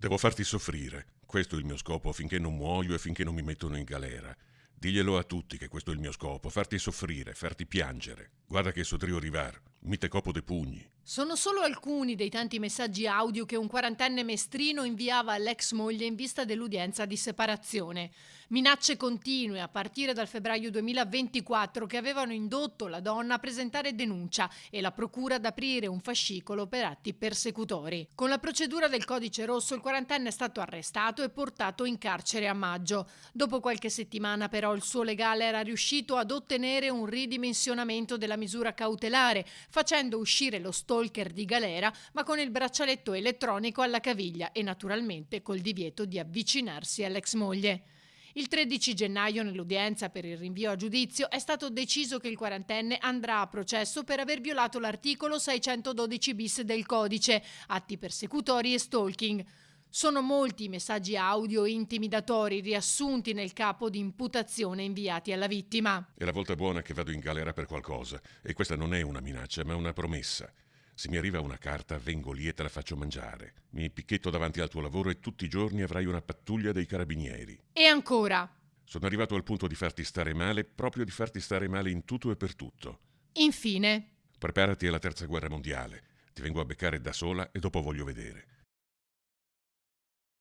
Devo farti soffrire. Questo è il mio scopo finché non muoio e finché non mi mettono in galera. Diglielo a tutti che questo è il mio scopo, farti soffrire, farti piangere. Guarda che so trio arrivar, mi te copo de pugni. Sono solo alcuni dei tanti messaggi audio che un quarantenne mestrino inviava all'ex moglie in vista dell'udienza di separazione. Minacce continue a partire dal febbraio 2024 che avevano indotto la donna a presentare denuncia e la procura ad aprire un fascicolo per atti persecutori. Con la procedura del codice rosso il quarantenne è stato arrestato e portato in carcere a maggio. Dopo qualche settimana però il suo legale era riuscito ad ottenere un ridimensionamento della misura cautelare, facendo uscire lo stalker di galera ma con il braccialetto elettronico alla caviglia e naturalmente col divieto di avvicinarsi all'ex moglie. Il 13 gennaio, nell'udienza per il rinvio a giudizio, è stato deciso che il quarantenne andrà a processo per aver violato l'articolo 612 bis del codice, atti persecutori e stalking. Sono molti i messaggi audio intimidatori riassunti nel capo di imputazione inviati alla vittima. È la volta buona che vado in galera per qualcosa, e questa non è una minaccia, ma una promessa. Se mi arriva una carta, vengo lì e te la faccio mangiare. Mi picchetto davanti al tuo lavoro e tutti i giorni avrai una pattuglia dei carabinieri. E ancora, Sono arrivato al punto di farti stare male, proprio di farti stare male in tutto e per tutto. infine. Preparati alla terza guerra mondiale. Ti vengo a beccare da sola e dopo voglio vedere.